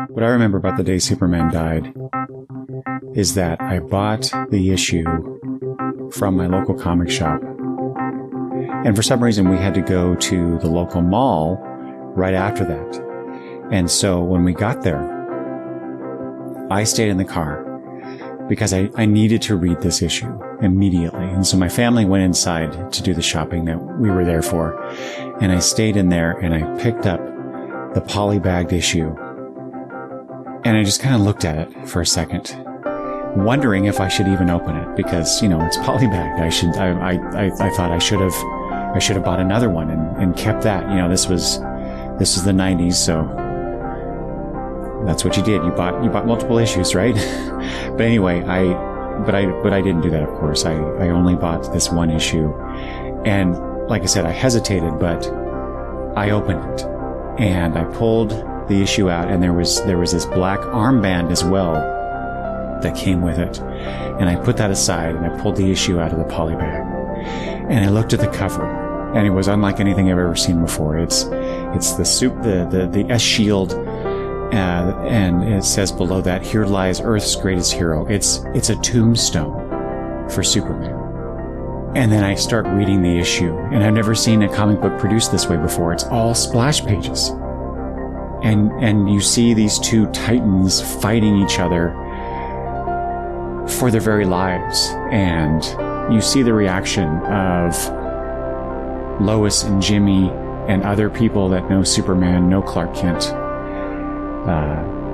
What I remember about the day Superman died is that I bought the issue from my local comic shop. And for some reason, we had to go to the local mall right after that. And so when we got there, I stayed in the car because I needed to read this issue immediately. And so my family went inside to do the shopping that we were there for. And I stayed in there and I picked up the polybagged issue. And I just kind of looked at it for a second, wondering if I should even open it because, it's polybagged. I thought I should have bought another one and kept that. This was the 90s, so that's what you did. You bought multiple issues, right? But anyway, but I didn't do that, of course. I only bought this one issue. And like I said, I hesitated, but I opened it and I pulled the issue out, and there was this black armband as well that came with it. And I put that aside and I pulled the issue out of the polybag. And I looked at the cover, and it was unlike anything I've ever seen before. It's the S shield, and it says below that, "Here lies Earth's greatest hero." It's a tombstone for Superman. And then I start reading the issue, and I've never seen a comic book produced this way before. It's all splash pages. And you see these two titans fighting each other for their very lives. And you see the reaction of Lois and Jimmy and other people that know Superman, know Clark Kent.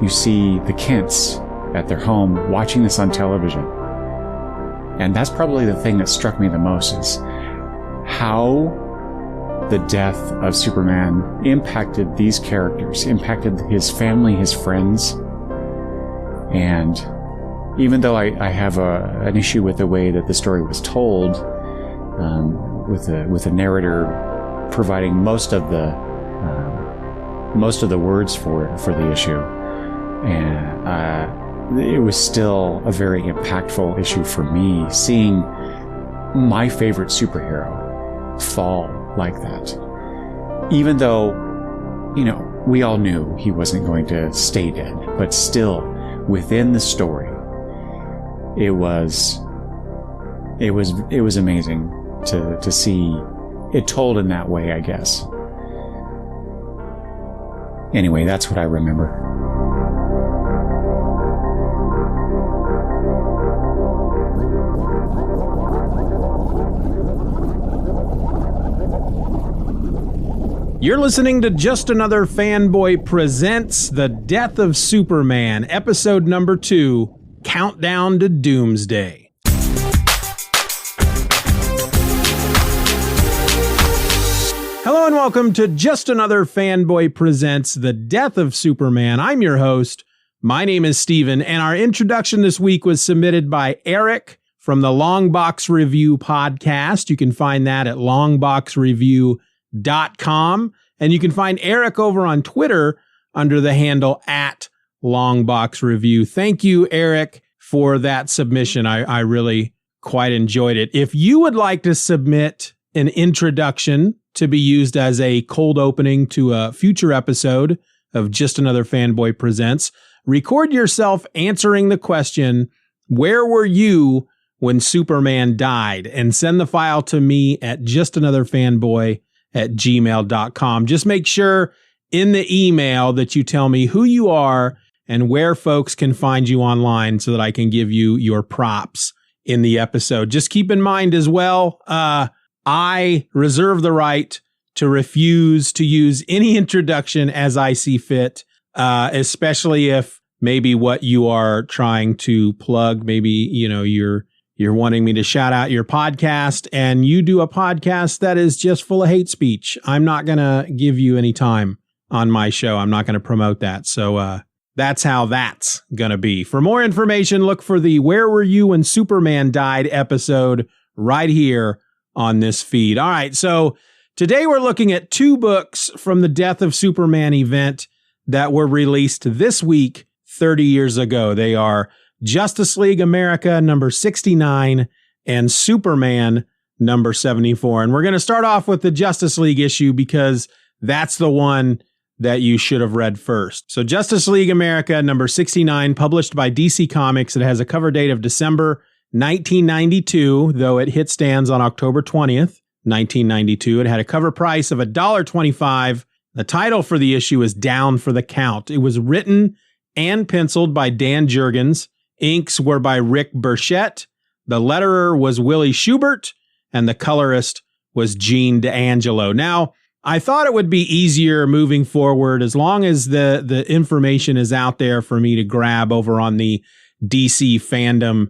You see the Kents at their home watching this on television. And that's probably the thing that struck me the most, is how the death of Superman impacted these characters, impacted his family, his friends. And even though I have an issue with the way that the story was told, with the narrator providing most of the words for the issue, and it was still a very impactful issue for me, seeing my favorite superhero fall like that. Even though, we all knew he wasn't going to stay dead, but still, within the story, it was amazing to see it told in that way, I guess. Anyway, that's what I remember. You're listening to Just Another Fanboy Presents The Death of Superman, episode number 2, Countdown to Doomsday. Hello and welcome to Just Another Fanboy Presents The Death of Superman. I'm your host. My name is Steven, and our introduction this week was submitted by Eric from the Longbox Review podcast. You can find that at longboxreview.com. And you can find Eric over on Twitter under the handle @LongboxReview. Thank you, Eric, for that submission. I really quite enjoyed it. If you would like to submit an introduction to be used as a cold opening to a future episode of Just Another Fanboy Presents, record yourself answering the question, "Where were you when Superman died?" and send the file to me at justanotherfanboy@gmail.com. Just make sure in the email that you tell me who you are and where folks can find you online so that I can give you your props in the episode. Just keep in mind as well, I reserve the right to refuse to use any introduction as I see fit, especially if maybe what you are trying to plug, maybe, you're wanting me to shout out your podcast, and you do a podcast that is just full of hate speech. I'm not going to give you any time on my show. I'm not going to promote that. So that's how that's going to be. For more information, look for the Where Were You When Superman Died episode right here on this feed. All right, so today we're looking at 2 books from the Death of Superman event that were released this week, 30 years ago. They are Justice League America number 69 and Superman number 74. And we're going to start off with the Justice League issue because that's the one that you should have read first. So Justice League America, number 69, published by DC Comics. It has a cover date of December 1992, though it hit stands on October 20th, 1992. It had a cover price of $1.25. The title for the issue is Down for the Count. It was written and penciled by Dan Jurgens. Inks were by Rick Burchett. The letterer was Willie Schubert, and the colorist was Gene D'Angelo. Now, I thought it would be easier moving forward as long as the information is out there for me to grab over on the DCFandom.com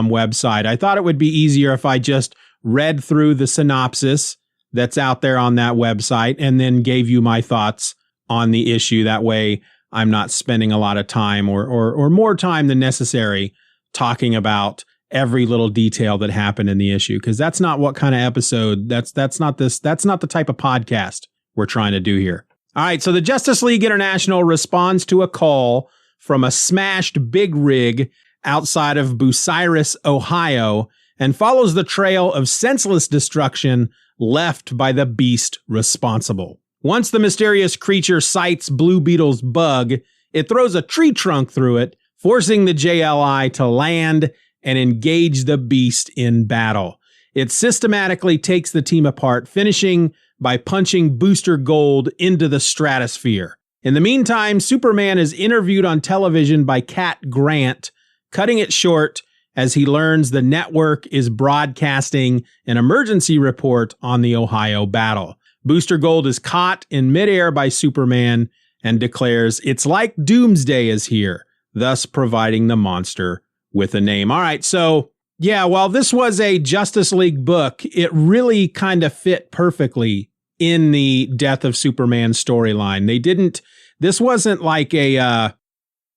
website. I thought it would be easier if I just read through the synopsis that's out there on that website and then gave you my thoughts on the issue. That way I'm not spending a lot of time or more time than necessary talking about every little detail that happened in the issue, because that's not what kind of episode, that's not the type of podcast we're trying to do here. All right, so the Justice League International responds to a call from a smashed big rig outside of Bucyrus, Ohio, and follows the trail of senseless destruction left by the beast responsible. Once the mysterious creature sights Blue Beetle's bug, it throws a tree trunk through it, forcing the JLI to land and engage the beast in battle. It systematically takes the team apart, finishing by punching Booster Gold into the stratosphere. In the meantime, Superman is interviewed on television by Cat Grant, cutting it short as he learns the network is broadcasting an emergency report on the Ohio battle. Booster Gold is caught in midair by Superman and declares it's like Doomsday is here, thus providing the monster with a name. All right, so yeah, while this was a Justice League book, it really kind of fit perfectly in the Death of Superman storyline. This wasn't like a,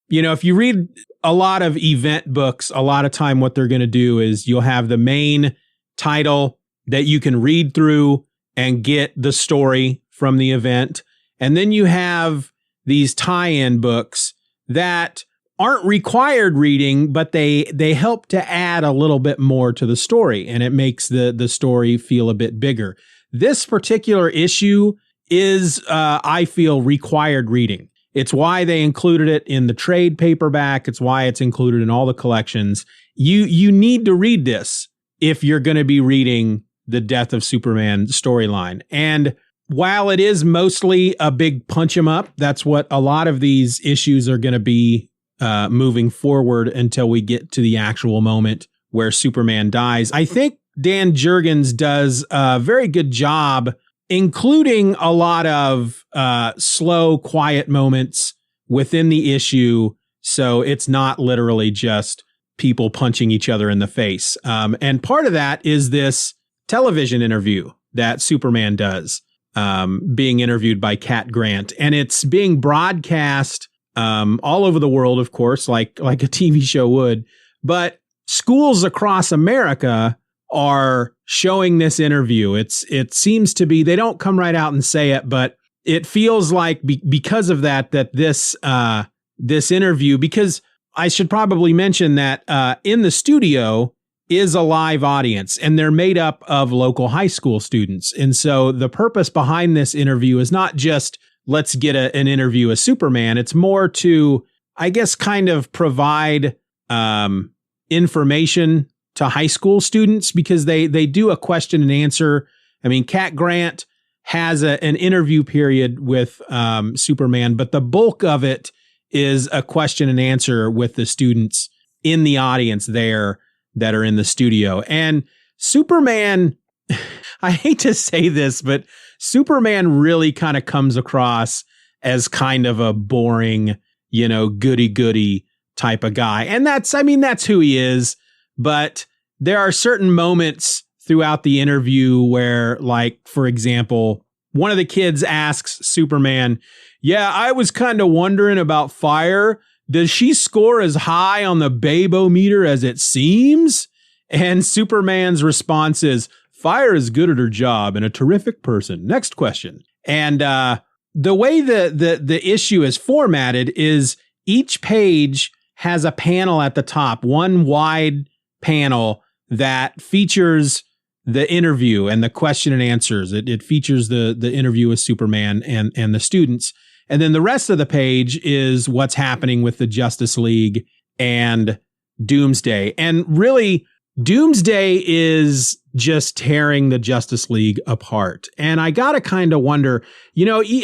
if you read a lot of event books, a lot of time what they're going to do is you'll have the main title that you can read through and get the story from the event. And then you have these tie-in books that aren't required reading, but they help to add a little bit more to the story, and it makes the story feel a bit bigger. This particular issue is, I feel, required reading. It's why they included it in the trade paperback. It's why it's included in all the collections. You need to read this if you're going to be reading the Death of Superman storyline. And while it is mostly a big punch 'em up, that's what a lot of these issues are going to be moving forward until we get to the actual moment where Superman dies. I think Dan Jurgens does a very good job, including a lot of slow, quiet moments within the issue. So it's not literally just people punching each other in the face. And part of that is this television interview that Superman does, being interviewed by Cat Grant. And it's being broadcast all over the world, of course, like a TV show would. But schools across America are showing this interview. It seems to be, they don't come right out and say it, but it feels like because of that this interview, because I should probably mention that in the studio is a live audience, and they're made up of local high school students. And so the purpose behind this interview is not just let's get an interview of Superman. It's more to, I guess, kind of provide information to high school students, because they do a question and answer. I mean, Cat Grant has an interview period with Superman, but the bulk of it is a question and answer with the students in the audience there that are in the studio. And Superman, I hate to say this, but Superman really kind of comes across as kind of a boring, goody-goody type of guy. And that's who he is. But there are certain moments throughout the interview where, like, for example, one of the kids asks Superman, "Yeah, I was kind of wondering about fire. Does she score as high on the babometer as it seems?" And Superman's response is, "Fire is good at her job and a terrific person. Next question." And the way the issue is formatted is each page has a panel at the top, one wide panel that features the interview and the question and answers. It features the interview with Superman and the students. And then the rest of the page is what's happening with the Justice League and Doomsday. And really, Doomsday is just tearing the Justice League apart. And I got to kind of wonder,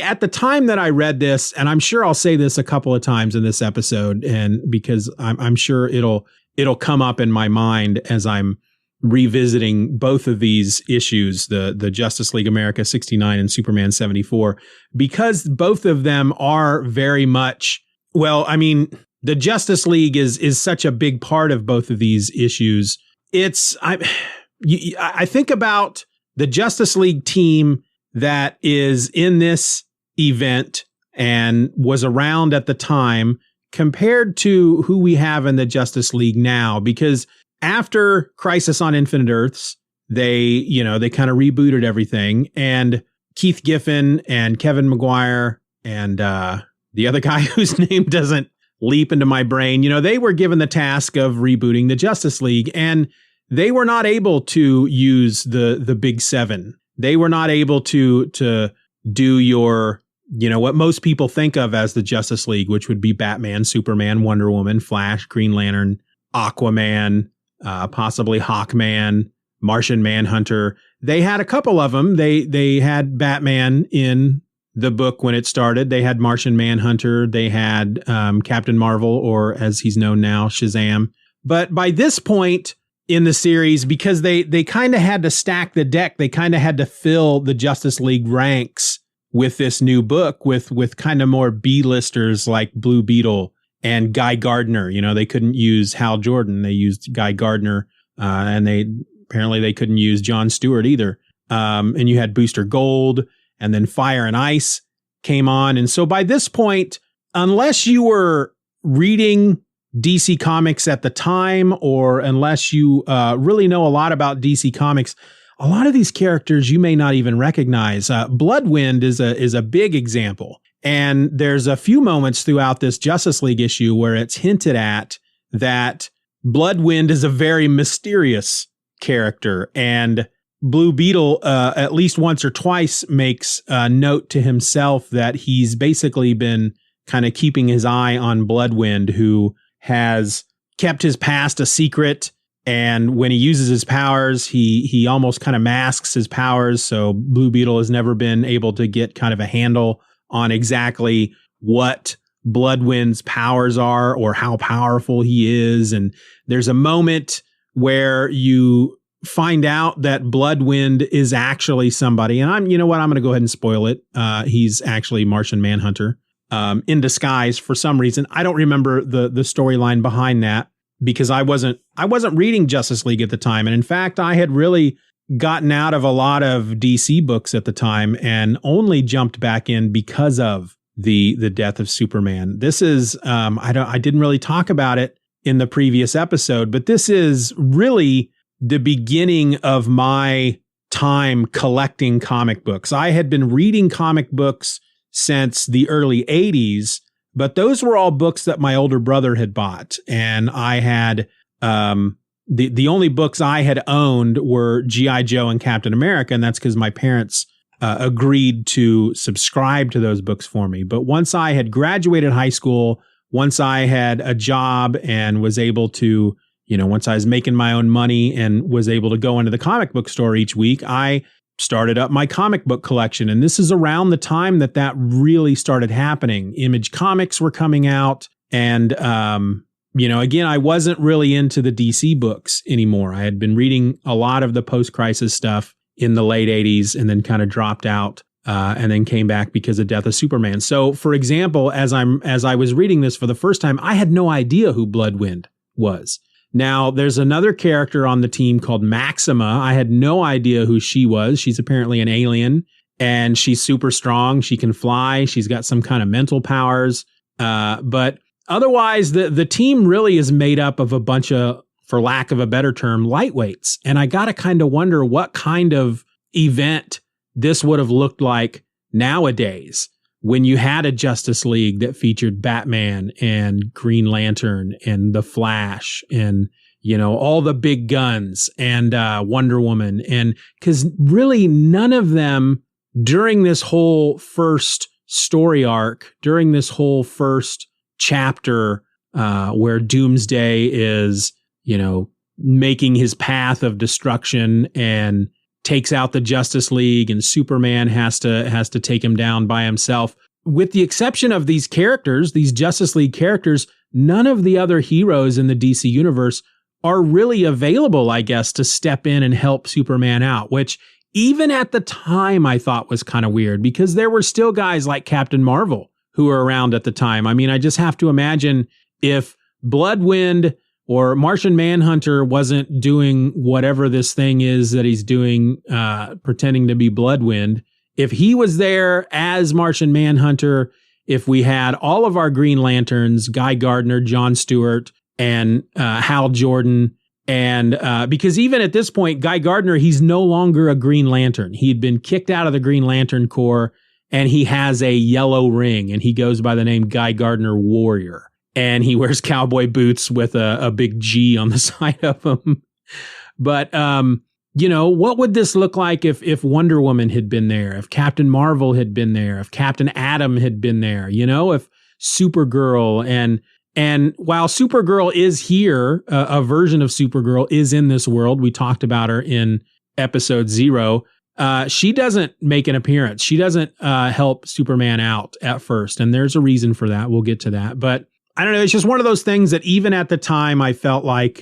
at the time that I read this, and I'm sure I'll say this a couple of times in this episode, and because I'm sure it'll come up in my mind as I'm revisiting both of these issues, the Justice League America 69 and Superman 74, because both of them are very much, the Justice League is such a big part of both of these issues. I think about the Justice League team that is in this event and was around at the time compared to who we have in the Justice League now, because after Crisis on Infinite Earths, they kind of rebooted everything, and Keith Giffen and Kevin Maguire and the other guy whose name doesn't leap into my brain, they were given the task of rebooting the Justice League, and they were not able to use the big seven. They were not able to do your, what most people think of as the Justice League, which would be Batman, Superman, Wonder Woman, Flash, Green Lantern, Aquaman, possibly Hawkman, Martian Manhunter. They had a couple of them. They had Batman in the book when it started. They had Martian Manhunter. They had Captain Marvel, or as he's known now, Shazam. But by this point in the series, because they kind of had to stack the deck, they kind of had to fill the Justice League ranks with this new book with kind of more B-listers like Blue Beetle and Guy Gardner. They couldn't use Hal Jordan. They used Guy Gardner, and they couldn't use Jon Stewart either. And you had Booster Gold, and then Fire and Ice came on. And so by this point, unless you were reading DC Comics at the time, or unless you really know a lot about DC Comics, a lot of these characters you may not even recognize. Bloodwind is a big example. And there's a few moments throughout this Justice League issue where it's hinted at that Bloodwind is a very mysterious character. And Blue Beetle, at least once or twice, makes a note to himself that he's basically been kind of keeping his eye on Bloodwind, who has kept his past a secret. And when he uses his powers, he almost kind of masks his powers. So Blue Beetle has never been able to get kind of a handle on exactly what Bloodwind's powers are or how powerful he is. And there's a moment where you find out that Bloodwind is actually somebody. And I'm going to go ahead and spoil it. He's actually Martian Manhunter in disguise for some reason. I don't remember the storyline behind that, because I wasn't reading Justice League at the time. And in fact, I had really gotten out of a lot of DC books at the time and only jumped back in because of the death of Superman. This is, I didn't really talk about it in the previous episode, but this is really the beginning of my time collecting comic books. I had been reading comic books since the early 80s, but those were all books that my older brother had bought. And I had, the only books I had owned were G.I. Joe and Captain America. And that's because my parents agreed to subscribe to those books for me. But once I had graduated high school, once I had a job and was able to, once I was making my own money and was able to go into the comic book store each week, I started up my comic book collection. And this is around the time that really started happening. Image Comics were coming out. And, again, I wasn't really into the DC books anymore. I had been reading a lot of the post-crisis stuff in the late 80s and then kind of dropped out and then came back because of Death of Superman. So, for example, as I was reading this for the first time, I had no idea who Bloodwind was. Now, there's another character on the team called Maxima. I had no idea who she was. She's apparently an alien, and she's super strong. She can fly. She's got some kind of mental powers. But otherwise, the team really is made up of a bunch of, for lack of a better term, lightweights. And I got to kind of wonder what kind of event this would have looked like nowadays when you had a Justice League that featured Batman and Green Lantern and the Flash and, all the big guns and Wonder Woman. And because really none of them during this whole first story arc, during this whole first chapter where Doomsday is, making his path of destruction and takes out the Justice League, and Superman has to take him down by himself. With the exception of these characters, these Justice League characters, none of the other heroes in the DC universe are really available, I guess, to step in and help Superman out, which even at the time I thought was kind of weird, because there were still guys like Captain Marvel who were around at the time. I mean, I just have to imagine if Bloodwind or Martian Manhunter wasn't doing whatever this thing is that he's doing, pretending to be Bloodwind, if he was there as Martian Manhunter, if we had all of our Green Lanterns, Guy Gardner, John Stewart, and Hal Jordan, and because even at this point, Guy Gardner, he's no longer a Green Lantern. He'd been kicked out of the Green Lantern Corps, and he has a yellow ring, and he goes by the name Guy Gardner Warrior. And he wears cowboy boots with a big G on the side of them. But, what would this look like if Wonder Woman had been there, if Captain Marvel had been there, if Captain Atom had been there, if Supergirl and while Supergirl is here, a version of Supergirl is in this world. We talked about her in episode 0. She doesn't make an appearance. She doesn't help Superman out at first. And there's a reason for that. We'll get to that. But I don't know. It's just one of those things that even at the time I felt like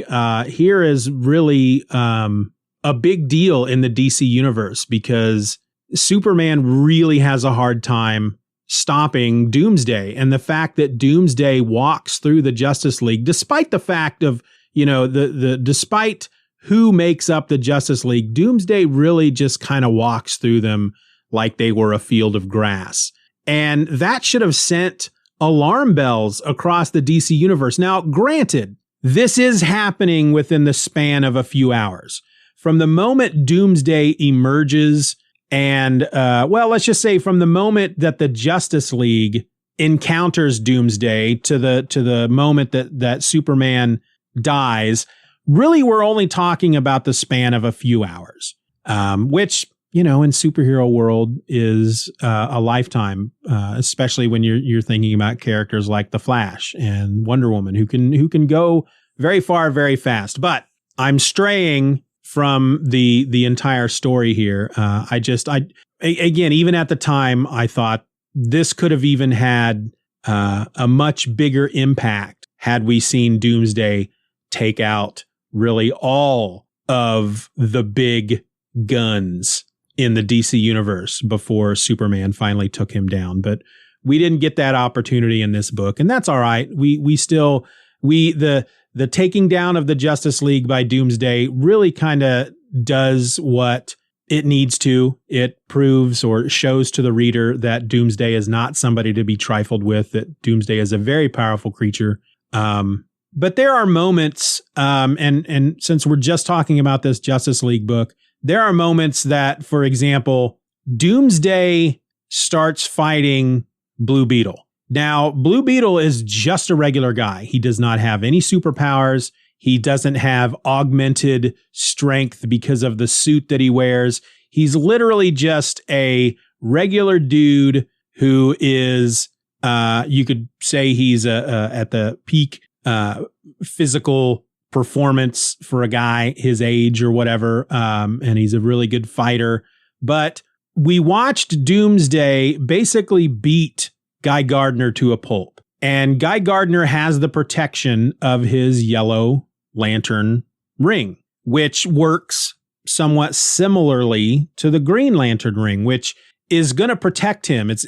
here is really a big deal in the DC universe, because Superman really has a hard time stopping Doomsday. And the fact that Doomsday walks through the Justice League, despite the fact of, despite who makes up the Justice League, Doomsday really just kind of walks through them like they were a field of grass. And that should have sent alarm bells across the DC universe. Now, granted, this is happening within the span of a few hours. From the moment Doomsday emerges and, let's just say from the moment that the Justice League encounters Doomsday to the moment that Superman dies, really we're only talking about the span of a few hours, which, in superhero world is a lifetime, especially when you're thinking about characters like the Flash and Wonder Woman who can go very far, very fast. But I'm straying from the entire story here. Again, even at the time, I thought this could have even had a much bigger impact had we seen Doomsday take out really all of the big guns in the DC universe before Superman finally took him down. But we didn't get that opportunity in this book, and that's all right. The taking down of the Justice League by Doomsday really kind of does what it needs to. It proves or shows to the reader that Doomsday is not somebody to be trifled with, that Doomsday is a very powerful creature. But there are moments, and since we're just talking about this Justice League book, there are moments that, for example, Doomsday starts fighting Blue Beetle. Now, Blue Beetle is just a regular guy. He does not have any superpowers. He doesn't have augmented strength because of the suit that he wears. He's literally just a regular dude who is, you could say he's at the peak physical performance for a guy his age or whatever. And he's a really good fighter. But we watched Doomsday basically beat Guy Gardner to a pulp. And Guy Gardner has the protection of his yellow lantern ring, which works somewhat similarly to the Green Lantern ring, which is going to protect him. It's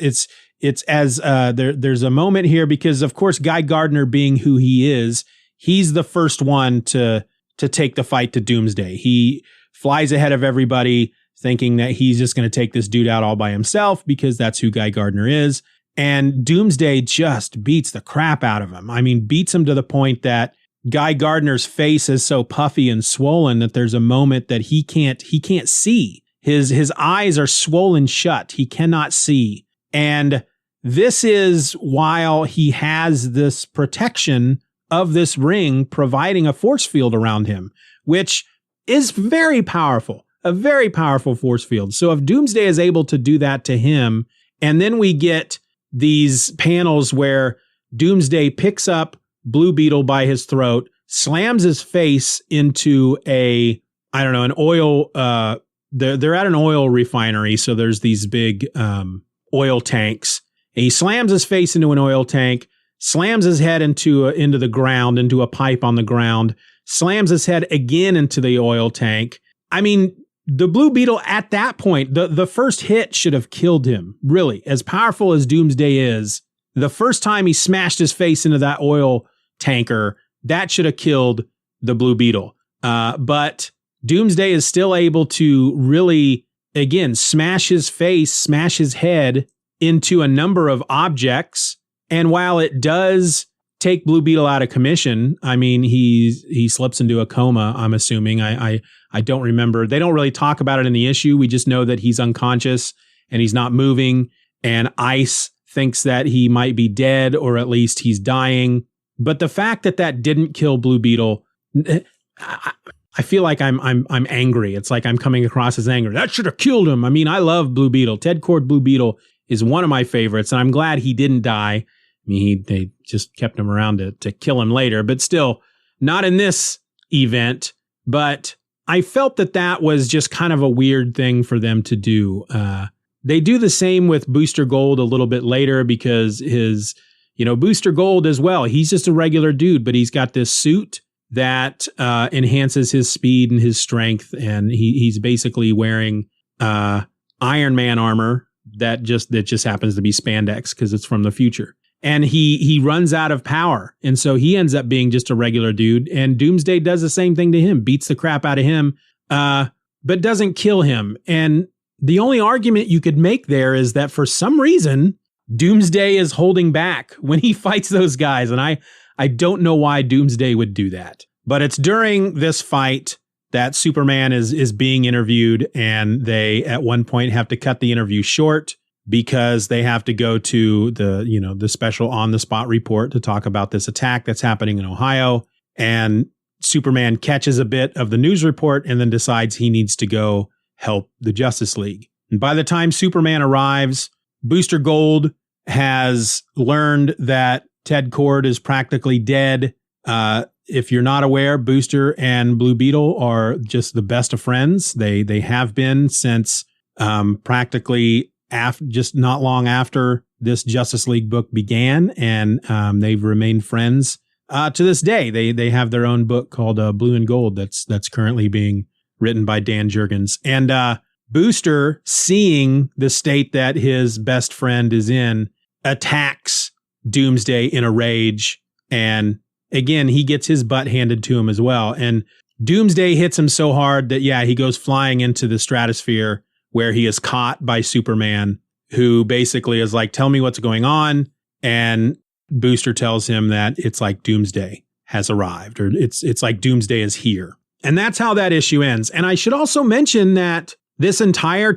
as there's a moment here because, of course, Guy Gardner being who he is, he's the first one to take the fight to Doomsday. He flies ahead of everybody thinking that he's just going to take this dude out all by himself because that's who Guy Gardner is. And Doomsday just beats the crap out of him. I mean, beats him to the point that Guy Gardner's face is so puffy and swollen that there's a moment that he can't see. His eyes are swollen shut. He cannot see. And this is while he has this protection of this ring providing a force field around him, which is very powerful, a very powerful force field. So if Doomsday is able to do that to him, and then we get these panels where Doomsday picks up Blue Beetle by his throat, slams his face into an oil, they're at an oil refinery. So there's these big oil tanks. And he slams his face into an oil tank, slams his head into the ground, into a pipe on the ground, slams his head again into the oil tank. I mean, the Blue Beetle at that point, the first hit should have killed him, really. As powerful as Doomsday is, the first time he smashed his face into that oil tanker, that should have killed the Blue Beetle. But Doomsday is still able to really, again, smash his face, smash his head into a number of objects. And while it does take Blue Beetle out of commission, I mean, he slips into a coma, I'm assuming. I don't remember. They don't really talk about it in the issue. We just know that he's unconscious and he's not moving. And Ice thinks that he might be dead, or at least he's dying. But the fact that didn't kill Blue Beetle, I feel like I'm angry. It's like I'm coming across as angry. That should have killed him. I mean, I love Blue Beetle. Ted Kord Blue Beetle is one of my favorites, and I'm glad he didn't die. I mean, they just kept him around to kill him later, but still, not in this event. But I felt that was just kind of a weird thing for them to do. They do the same with Booster Gold a little bit later, because his, Booster Gold as well, he's just a regular dude, but he's got this suit that enhances his speed and his strength, and he's basically wearing Iron Man armor that just happens to be spandex because it's from the future. And he runs out of power, and so he ends up being just a regular dude. And Doomsday does the same thing to him, beats the crap out of him, but doesn't kill him. And the only argument you could make there is that for some reason Doomsday is holding back when he fights those guys, and I don't know why Doomsday would do that. But it's during this fight that Superman is being interviewed, and they at one point have to cut the interview short because they have to go to the special on-the-spot report to talk about this attack that's happening in Ohio. And Superman catches a bit of the news report and then decides he needs to go help the Justice League. And by the time Superman arrives, Booster Gold has learned that Ted Kord is practically dead. If you're not aware, Booster and Blue Beetle are just the best of friends. They have been since practically just not long after this Justice League book began, and they've remained friends to this day. They have their own book called Blue and Gold that's currently being written by Dan Jurgens. And Booster, seeing the state that his best friend is in, attacks Doomsday in a rage, and again, he gets his butt handed to him as well. And Doomsday hits him so hard that, he goes flying into the stratosphere, where he is caught by Superman, who basically is like, tell me what's going on. And Booster tells him that it's like Doomsday has arrived, or it's like Doomsday is here. And that's how that issue ends. And I should also mention that this entire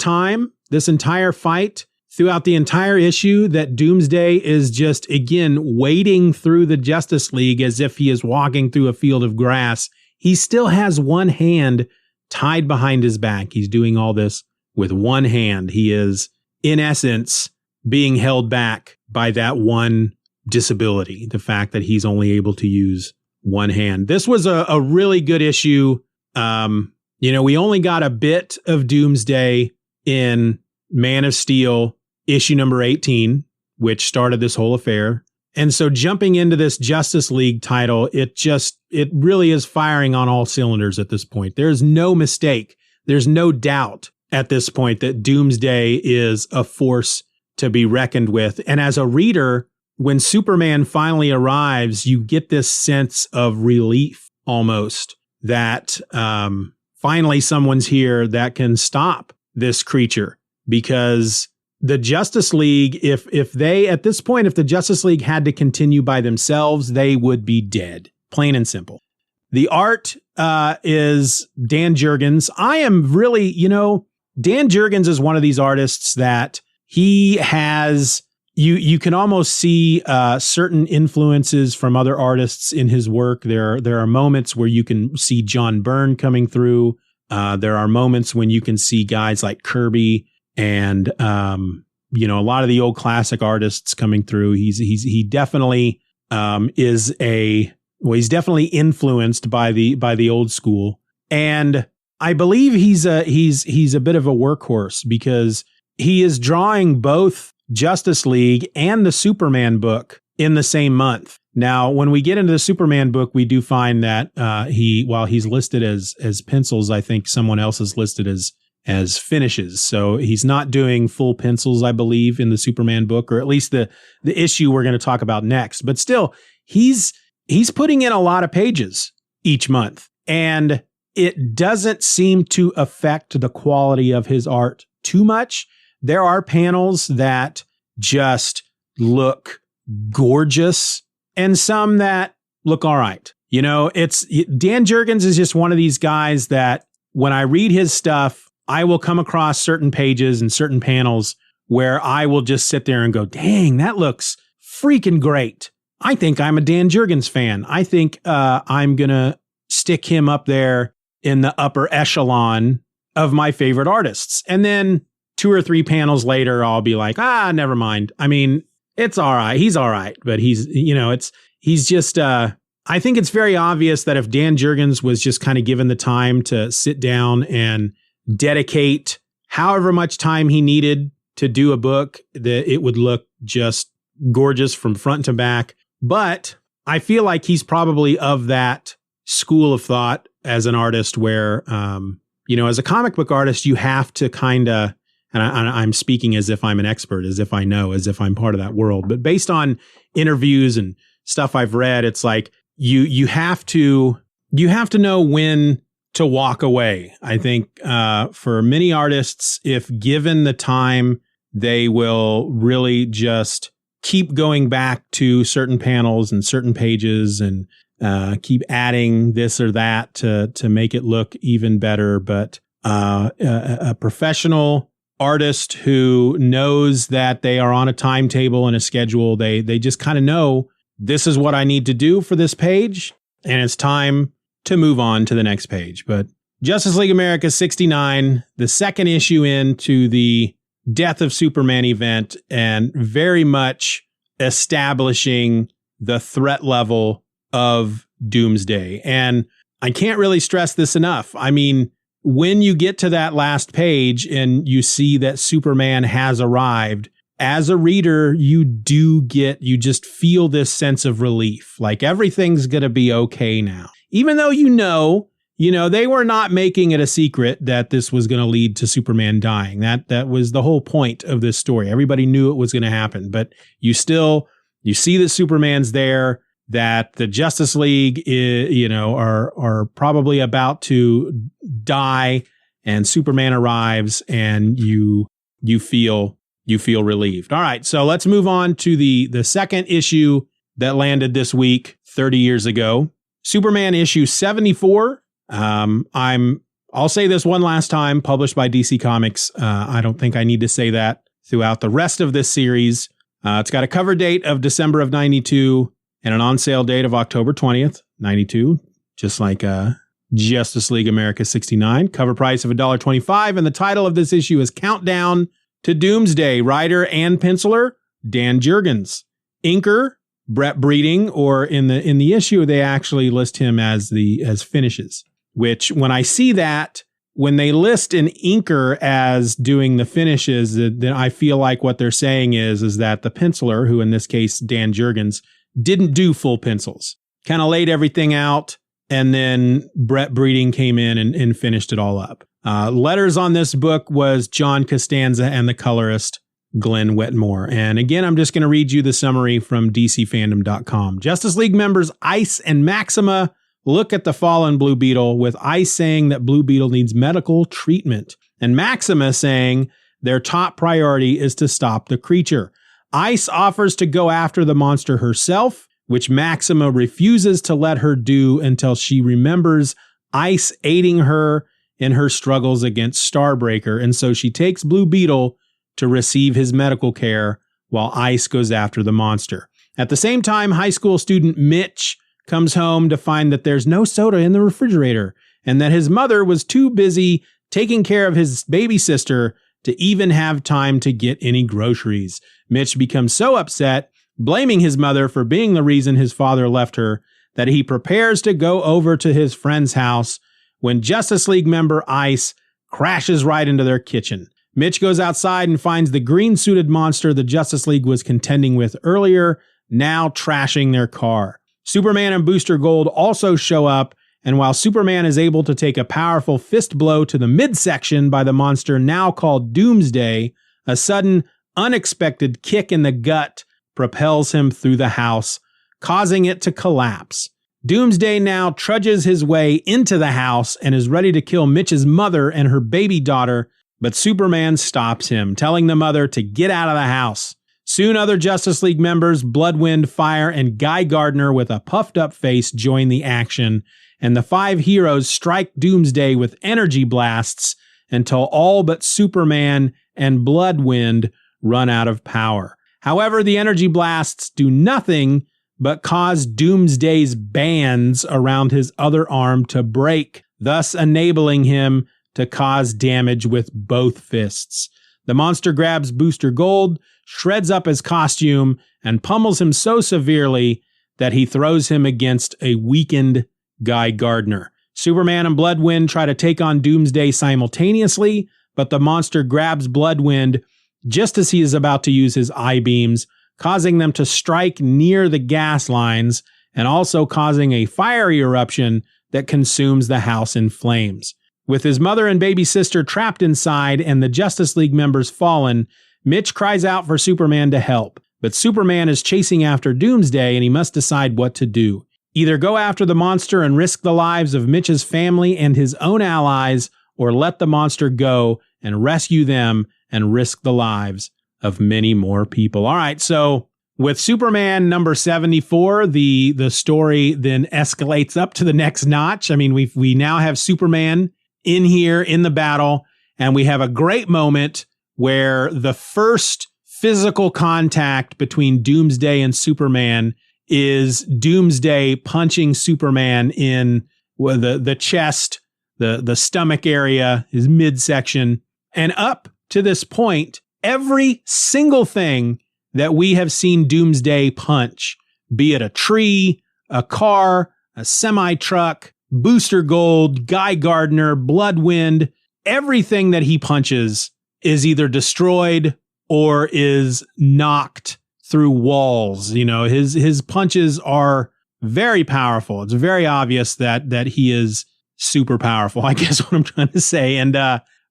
fight, throughout the entire issue, that Doomsday is just, again, wading through the Justice League as if he is walking through a field of grass. He still has one hand tied behind his back. He's doing all this with one hand. He is, in essence, being held back by that one disability, the fact that he's only able to use one hand. This was a really good issue. We only got a bit of Doomsday in Man of Steel issue number 18, which started this whole affair. And so jumping into this Justice League title, it really is firing on all cylinders at this point. There's no mistake. There's no doubt at this point that Doomsday is a force to be reckoned with. And as a reader, when Superman finally arrives, you get this sense of relief almost that finally someone's here that can stop this creature. Because the Justice League, if the Justice League had to continue by themselves, they would be dead, plain and simple. The art is Dan Jurgens. I am really, Dan Jurgens is one of these artists that he has, you can almost see certain influences from other artists in his work. There are moments where you can see John Byrne coming through. There are moments when you can see guys like Kirby and a lot of the old classic artists coming through. He definitely he's definitely influenced by the old school. And I believe he's a bit of a workhorse because he is drawing both Justice League and the Superman book in the same month. Now, when we get into the Superman book, we do find that while he's listed as pencils, I think someone else is listed as finishes. So he's not doing full pencils, I believe, in the Superman book, or at least the issue we're going to talk about next. But still, he's putting in a lot of pages each month, and it doesn't seem to affect the quality of his art too much. There are panels that just look gorgeous and some that look all right. Dan Jurgens is just one of these guys that when I read his stuff, I will come across certain pages and certain panels where I will just sit there and go, dang, that looks freaking great. I think I'm a Dan Jurgens fan. I think I'm going to stick him up there in the upper echelon of my favorite artists. And then 2 or 3 panels later, I'll be like, never mind. I mean, it's all right. He's all right. But he's just, I think it's very obvious that if Dan Jurgens was just kind of given the time to sit down and dedicate however much time he needed to do a book, that it would look just gorgeous from front to back. But I feel like he's probably of that school of thought as an artist where, as a comic book artist, you have to kind of, and I'm speaking as if I'm an expert, as if I know, as if I'm part of that world. But based on interviews and stuff I've read, it's like you have to know when to walk away. I think for many artists, if given the time, they will really just keep going back to certain panels and certain pages and keep adding this or that to make it look even better. But a professional artist who knows that they are on a timetable and a schedule, they just kind of know this is what I need to do for this page, and it's time to move on to the next page. But Justice League America 69, the second issue into the Death of Superman event, and very much establishing the threat level of Doomsday. And I can't really stress this enough. I mean, when you get to that last page and you see that Superman has arrived, as a reader, you just feel this sense of relief. Like everything's going to be okay now. Even though they were not making it a secret that this was going to lead to Superman dying. That was the whole point of this story. Everybody knew it was going to happen, but you see that Superman's there, that the Justice League are probably about to die, and Superman arrives, and you feel relieved. All right, so let's move on to the second issue that landed this week 30 years ago. Superman issue 74. I'll say this one last time, published by DC Comics. I don't think I need to say that throughout the rest of this series. It's got a cover date of December of 92 and an on-sale date of October 20th, 92, just like Justice League America 69. Cover price of $1.25, and the title of this issue is Countdown to Doomsday. Writer and penciler, Dan Jurgens. Inker, Brett Breeding, or in the issue, they actually list him as finishes, which when I see that, when they list an inker as doing the finishes, then I feel like what they're saying is that the penciler, who in this case, Dan Jurgens, didn't do full pencils, kind of laid everything out, and then Brett Breeding came in and finished it all up. Letters on this book was John Costanza and the colorist Glenn Whitmore. And again, I'm just going to read you the summary from DCFandom.com. Justice League members Ice and Maxima look at the fallen Blue Beetle, with Ice saying that Blue Beetle needs medical treatment, and Maxima saying their top priority is to stop the creature. Ice offers to go after the monster herself, which Maxima refuses to let her do until she remembers Ice aiding her in her struggles against Starbreaker, and so she takes Blue Beetle to receive his medical care while Ice goes after the monster. At the same time, high school student Mitch comes home to find that there's no soda in the refrigerator and that his mother was too busy taking care of his baby sister to even have time to get any groceries. Mitch becomes so upset, blaming his mother for being the reason his father left her, that he prepares to go over to his friend's house when Justice League member Ice crashes right into their kitchen. Mitch goes outside and finds the green-suited monster the Justice League was contending with earlier, now trashing their car. Superman and Booster Gold also show up, and while Superman is able to take a powerful fist blow to the midsection by the monster now called Doomsday, a sudden, unexpected kick in the gut propels him through the house, causing it to collapse. Doomsday now trudges his way into the house and is ready to kill Mitch's mother and her baby daughter, but Superman stops him, telling the mother to get out of the house. Soon other Justice League members, Bloodwind, Fire, and Guy Gardner with a puffed-up face join the action, and the 5 heroes strike Doomsday with energy blasts until all but Superman and Bloodwind run out of power. However, the energy blasts do nothing but cause Doomsday's bands around his other arm to break, thus enabling him to cause damage with both fists. The monster grabs Booster Gold, shreds up his costume, and pummels him so severely that he throws him against a weakened Guy Gardner. Superman and Bloodwind try to take on Doomsday simultaneously, but the monster grabs Bloodwind just as he is about to use his eye beams, causing them to strike near the gas lines and also causing a fiery eruption that consumes the house in flames. With his mother and baby sister trapped inside and the Justice League members fallen, Mitch cries out for Superman to help. But Superman is chasing after Doomsday and he must decide what to do. Either go after the monster and risk the lives of Mitch's family and his own allies, or let the monster go and rescue them and risk the lives of many more people. All right, so with Superman number 74, the story then escalates up to the next notch. I mean, we now have Superman in here in the battle, and we have a great moment where the first physical contact between Doomsday and Superman is Doomsday punching Superman in the chest, the stomach area, his midsection. And up to this point, every single thing that we have seen Doomsday punch, be it a tree, a car, a semi-truck, Booster Gold, Guy Gardner, Bloodwind, everything that he punches is either destroyed or is knocked through walls. You know, his punches are very powerful. It's very obvious that he is super powerful, I guess what I'm trying to say. And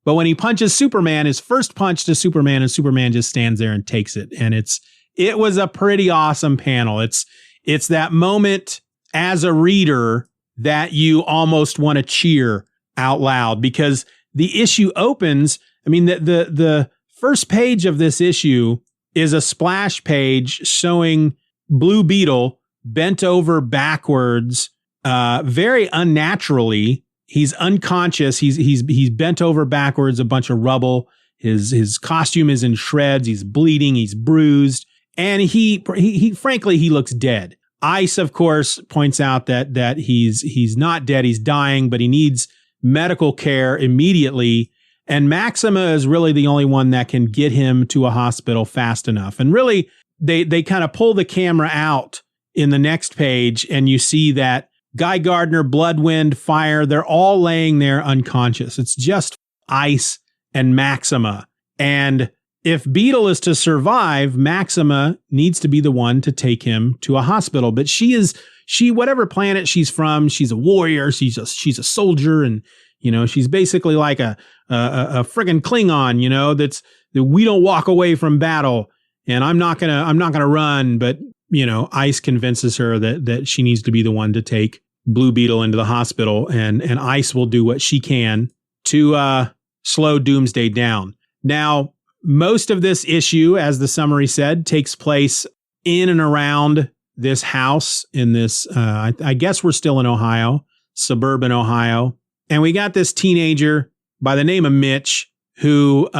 but when he punches Superman, his first punch to Superman, and Superman just stands there and takes it. And it was a pretty awesome panel. It's that moment as a reader that you almost want to cheer out loud, because the issue opens. I mean, the first page of this issue is a splash page showing Blue Beetle bent over backwards, very unnaturally. He's unconscious. He's bent over backwards, a bunch of rubble. His costume is in shreds. He's bleeding. He's bruised, and he frankly, he looks dead. Ice, of course, points out that he's not dead. He's dying, but he needs medical care immediately. And Maxima is really the only one that can get him to a hospital fast enough. And really, they kind of pull the camera out in the next page, and you see that Guy Gardner, Bloodwind, Fire, they're all laying there unconscious. It's just Ice and Maxima. And if Beetle is to survive, Maxima needs to be the one to take him to a hospital. But she whatever planet she's from, she's a warrior, she's a soldier, and you know, she's basically like a friggin' Klingon, you know, that we don't walk away from battle, and I'm not gonna run. But you know, Ice convinces her that she needs to be the one to take Blue Beetle into the hospital, and Ice will do what she can to slow Doomsday down. Now, most of this issue, as the summary said, takes place in and around this house in this, I guess we're still in Ohio, suburban Ohio. And we got this teenager by the name of Mitch who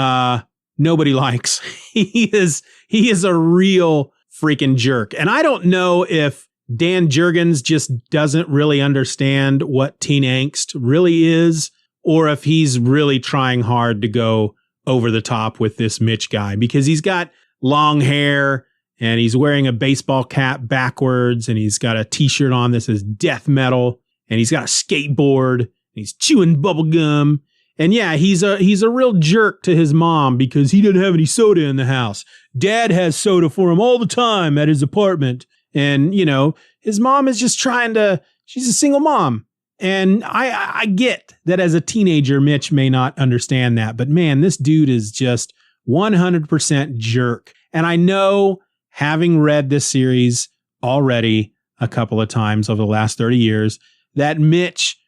nobody likes. He is a real freaking jerk. And I don't know if Dan Jurgens just doesn't really understand what teen angst really is, or if he's really trying hard to go over the top with this Mitch guy, because he's got long hair and he's wearing a baseball cap backwards and he's got a t-shirt on that says death metal and he's got a skateboard and he's chewing bubble gum. And yeah, he's a real jerk to his mom because he didn't have any soda in the house. Dad has soda for him all the time at his apartment. And, you know, his mom is just she's a single mom. And I get that as a teenager, Mitch may not understand that. But man, this dude is just 100% jerk. And I know, having read this series already a couple of times over the last 30 years, that Mitch,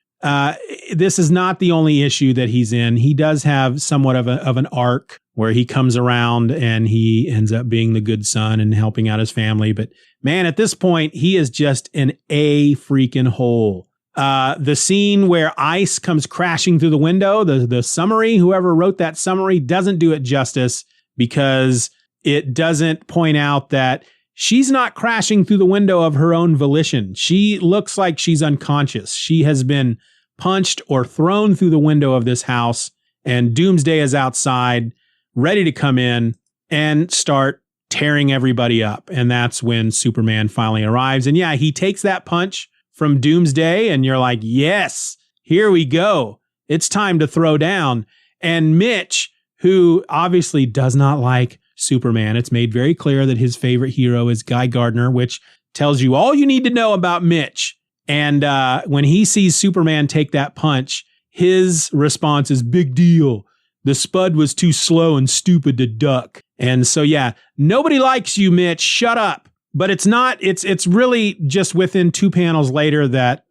this is not the only issue that he's in. He does have somewhat of an arc where he comes around and he ends up being the good son and helping out his family. But man, at this point, he is just an A freaking hole. The scene where Ice comes crashing through the window, the summary, whoever wrote that summary doesn't do it justice, because it doesn't point out that she's not crashing through the window of her own volition. She looks like she's unconscious. She has been punched or thrown through the window of this house, and Doomsday is outside, ready to come in and start tearing everybody up. And that's when Superman finally arrives. And yeah, he takes that punch from Doomsday, and you're like, yes, here we go. It's time to throw down. And Mitch, who obviously does not like Superman, it's made very clear that his favorite hero is Guy Gardner, which tells you all you need to know about Mitch. And when he sees Superman take that punch, his response is, big deal. The spud was too slow and stupid to duck. And so, yeah, nobody likes you, Mitch. Shut up. But it's not, it's really just within 2 panels later that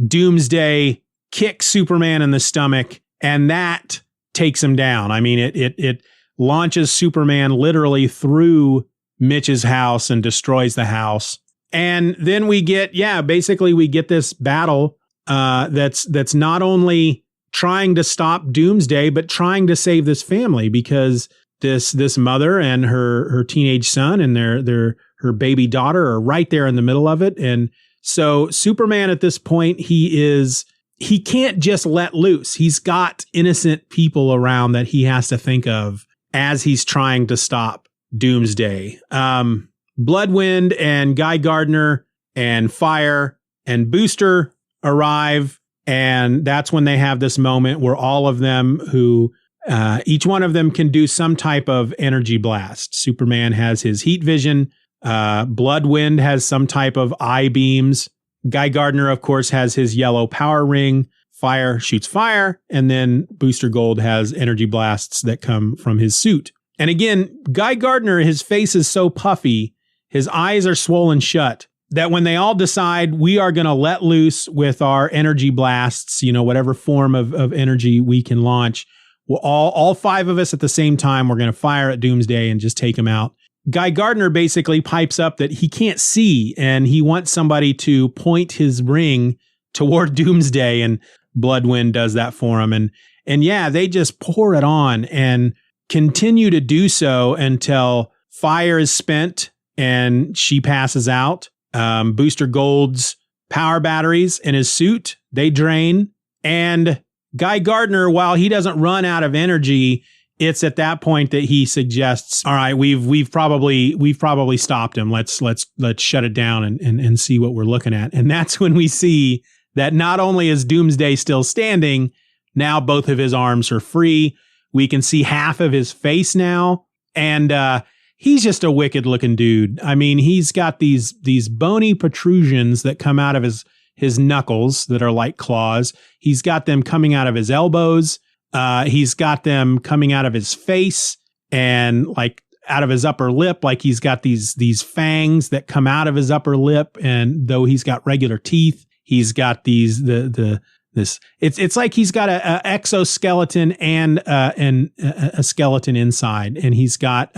Doomsday kicks Superman in the stomach, and that takes him down. I mean, it launches Superman literally through Mitch's house and destroys the house. And then we get, basically we get this battle that's not only trying to stop Doomsday, but trying to save this family, because this mother and her teenage son and her baby daughter are right there in the middle of it. And so Superman at this point, he can't just let loose. He's got innocent people around that he has to think of as he's trying to stop Doomsday. Bloodwind and Guy Gardner and Fire and Booster arrive. And that's when they have this moment where all of them who, each one of them can do some type of energy blast. Superman has his heat vision. Bloodwind has some type of eye beams. Guy Gardner, of course, has his yellow power ring. Fire shoots fire. And then Booster Gold has energy blasts that come from his suit. And again, Guy Gardner, his face is so puffy, his eyes are swollen shut, that when they all decide we are going to let loose with our energy blasts, whatever form of energy we can launch, well, all 5 of us at the same time, we're going to fire at Doomsday and just take him out. Guy Gardner basically pipes up that he can't see, and he wants somebody to point his ring toward Doomsday, and Bloodwind does that for him. And yeah, they just pour it on and continue to do so until Fire is spent and she passes out. Booster Gold's power batteries in his suit, they drain. And Guy Gardner, while he doesn't run out of energy, it's at that point that he suggests, all right, we've probably stopped him. Let's shut it down and see what we're looking at. And that's when we see that not only is Doomsday still standing, now both of his arms are free. We can see half of his face now. And he's just a wicked looking dude. I mean, he's got these bony protrusions that come out of his knuckles that are like claws. He's got them coming out of his elbows. He's got them coming out of his face and like out of his upper lip. Like he's got these fangs that come out of his upper lip. And though he's got regular teeth, he's got it's like he's got a exoskeleton and a skeleton inside. And he's got,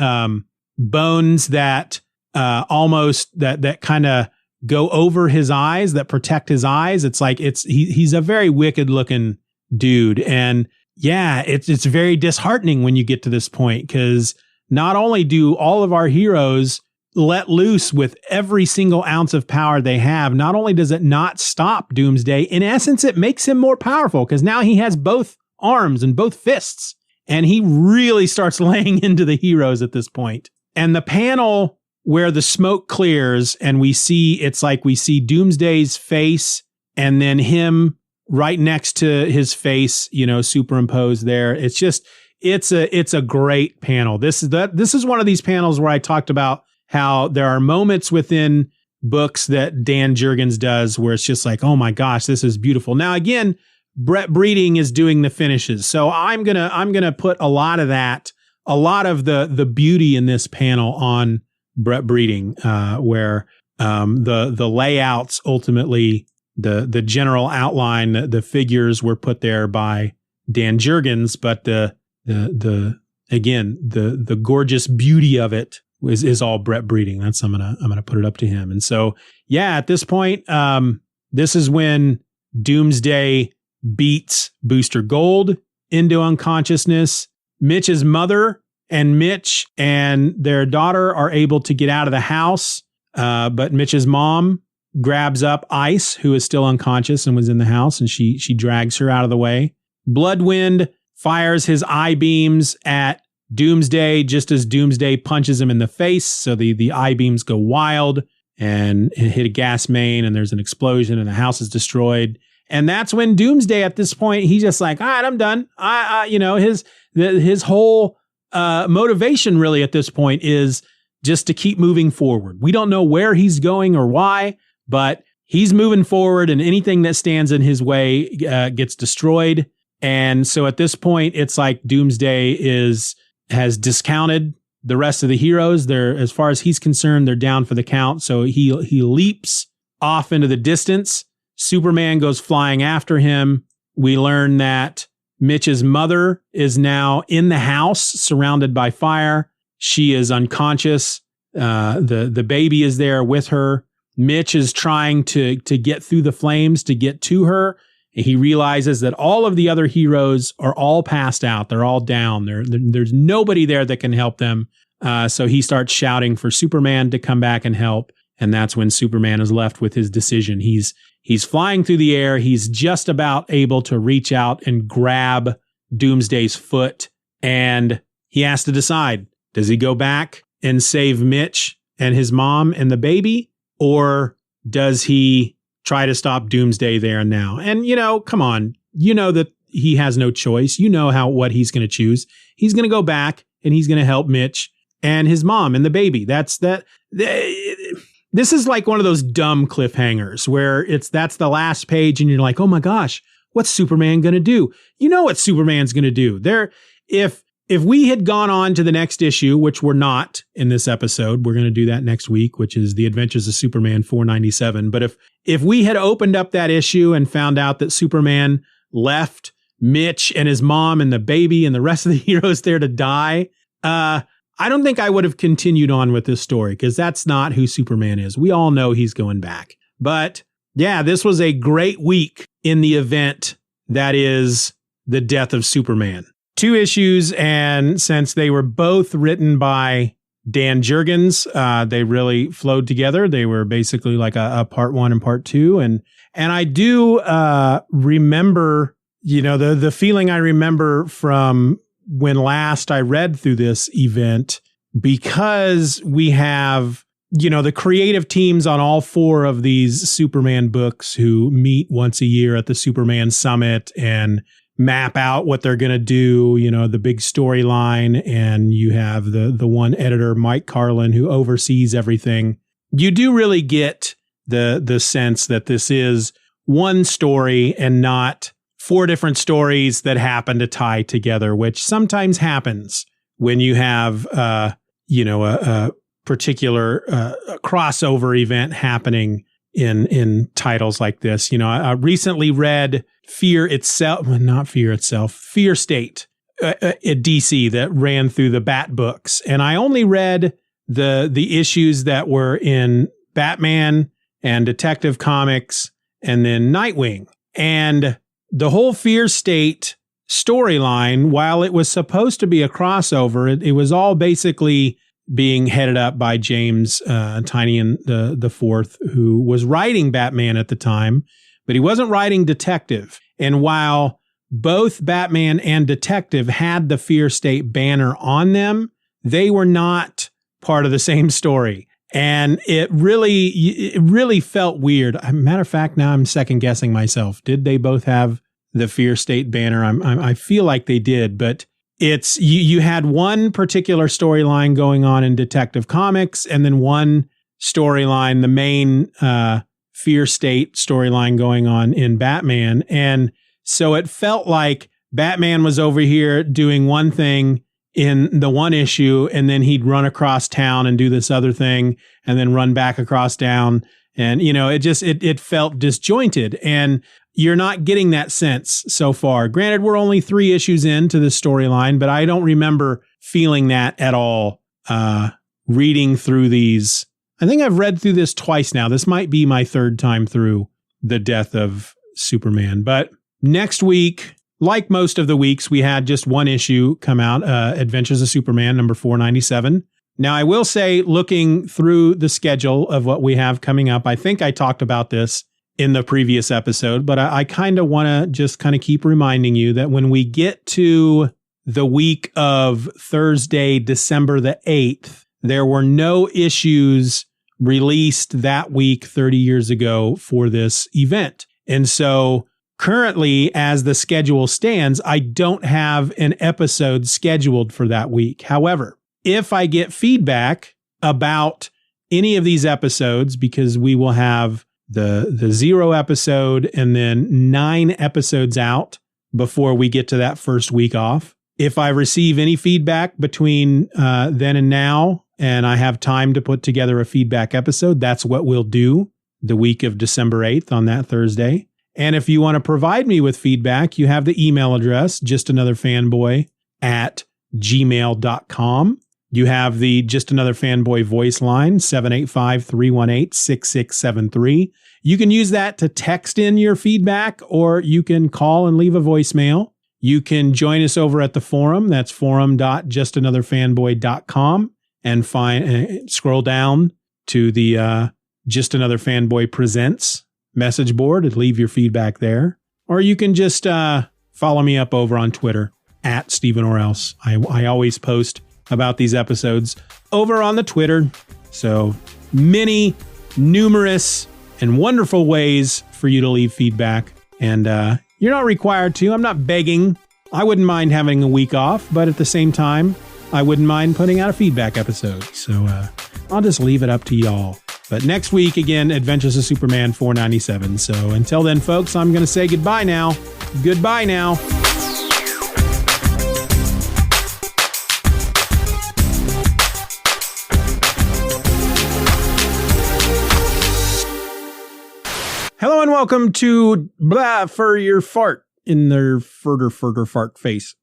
bones that almost that kind of go over his eyes, that protect his eyes. It's like he's a very wicked looking dude. And yeah, it's very disheartening when you get to this point, because not only do all of our heroes let loose with every single ounce of power they have, not only does it not stop Doomsday, in essence, it makes him more powerful, because now he has both arms and both fists, and he really starts laying into the heroes at this point. And the panel where the smoke clears and we see Doomsday's face and then him right next to his face, superimposed there. It's a great panel. This is one of these panels where I talked about how there are moments within books that Dan Jurgens does where it's just like, oh my gosh, this is beautiful. Now, again, Brett Breeding is doing the finishes. So I'm going to put a lot of the beauty in this panel on Brett Breeding, where the layouts, ultimately the general outline, the figures were put there by Dan Jurgens, but the gorgeous beauty of it is all Brett Breeding. I'm gonna put it up to him. And so, yeah, at this point, this is when Doomsday beats Booster Gold into unconsciousness. Mitch's mother and Mitch and their daughter are able to get out of the house, but Mitch's mom grabs up Ice, who is still unconscious and was in the house, and she drags her out of the way. Bloodwind fires his eye beams at Doomsday just as Doomsday punches him in the face, so the eye beams go wild and hit a gas main, and there's an explosion, and the house is destroyed. And that's when Doomsday, at this point, he's just like, all right, I'm done. His whole motivation really at this point is just to keep moving forward. We don't know where he's going or why, but he's moving forward, and anything that stands in his way gets destroyed. And so at this point, it's like Doomsday has discounted the rest of the heroes. They're, as far as he's concerned, they're down for the count. So he leaps off into the distance. Superman goes flying after him. We learn that Mitch's mother is now in the house, surrounded by fire. She is unconscious. The baby is there with her. Mitch is trying to get through the flames to get to her. He realizes that all of the other heroes are all passed out. They're all down. There's nobody there that can help them. So he starts shouting for Superman to come back and help. And that's when Superman is left with his decision. He's flying through the air. He's just about able to reach out and grab Doomsday's foot. And he has to decide, does he go back and save Mitch and his mom and the baby? Or does he try to stop Doomsday there and now? And, come on, that he has no choice. What he's going to choose. He's going to go back and he's going to help Mitch and his mom and the baby. This is like one of those dumb cliffhangers where that's the last page and you're like, oh my gosh, what's Superman going to do? You know what Superman's going to do. If we had gone on to the next issue, which we're not in this episode, we're going to do that next week, which is The Adventures of Superman 497. But if we had opened up that issue and found out that Superman left Mitch and his mom and the baby and the rest of the heroes there to die, I don't think I would have continued on with this story, because that's not who Superman is. We all know he's going back. But yeah, this was a great week in the event that is the death of Superman. 2 issues, and since they were both written by Dan Jurgens, they really flowed together. They were basically like a part 1 and part 2. And I do remember, the feeling I remember from when last I read through this event, because we have, the creative teams on all 4 of these Superman books who meet once a year at the Superman Summit and map out what they're going to do, the big storyline. And you have the one editor, Mike Carlin, who oversees everything. You do really get the sense that this is one story and not 4 different stories that happen to tie together, which sometimes happens when you have, a particular crossover event happening in titles like this. I recently read Fear State at DC that ran through the Bat books. And I only read the issues that were in Batman and Detective Comics and then Nightwing. And the whole Fear State storyline, while it was supposed to be a crossover, it was all basically being headed up by James Tynion the Fourth, who was writing Batman at the time, but he wasn't writing Detective. And while both Batman and Detective had the Fear State banner on them, they were not part of the same story. And it really felt weird. Matter of fact, now I'm second guessing myself. Did they both have the Fear State banner? I feel like they did, but it's you had one particular storyline going on in Detective Comics, and then one storyline, the main Fear State storyline going on in Batman. And so it felt like Batman was over here doing one thing in the one issue, and then he'd run across town and do this other thing, and then run back across town. And, it felt disjointed, and you're not getting that sense so far. Granted, we're only 3 issues into the storyline, but I don't remember feeling that at all reading through these. I think I've read through this twice now. This might be my 3rd time through the Death of Superman. But next week, like most of the weeks, we had just one issue come out, Adventures of Superman, number 497. Now, I will say, looking through the schedule of what we have coming up, I think I talked about this in the previous episode, but I kind of want to just kind of keep reminding you that when we get to the week of Thursday, December the 8th, there were no issues released that week 30 years ago for this event. And so currently, as the schedule stands, I don't have an episode scheduled for that week. However, if I get feedback about any of these episodes, because we will have the 0 episode and then 9 episodes out before we get to that first week off. If I receive any feedback between then and now, and I have time to put together a feedback episode, that's what we'll do the week of December 8th on that Thursday. And if you want to provide me with feedback, you have the email address, justanotherfanboy@gmail.com. You have the Just Another Fanboy voice line, 785-318-6673. You can use that to text in your feedback, or you can call and leave a voicemail. You can join us over at the forum. That's forum.justanotherfanboy.com, and scroll down to the Just Another Fanboy Presents message board and leave your feedback there. Or you can just follow me up over on Twitter at Stephen or else. I always post about these episodes over on the Twitter. So many, numerous, and wonderful ways for you to leave feedback. And you're not required to. I'm not begging. I wouldn't mind having a week off, but at the same time, I wouldn't mind putting out a feedback episode. So I'll just leave it up to y'all. But next week, again, Adventures of Superman 497. So until then, folks, I'm going to say goodbye now. Goodbye now. Hello and welcome to Blah for Your Fart in their further fart face.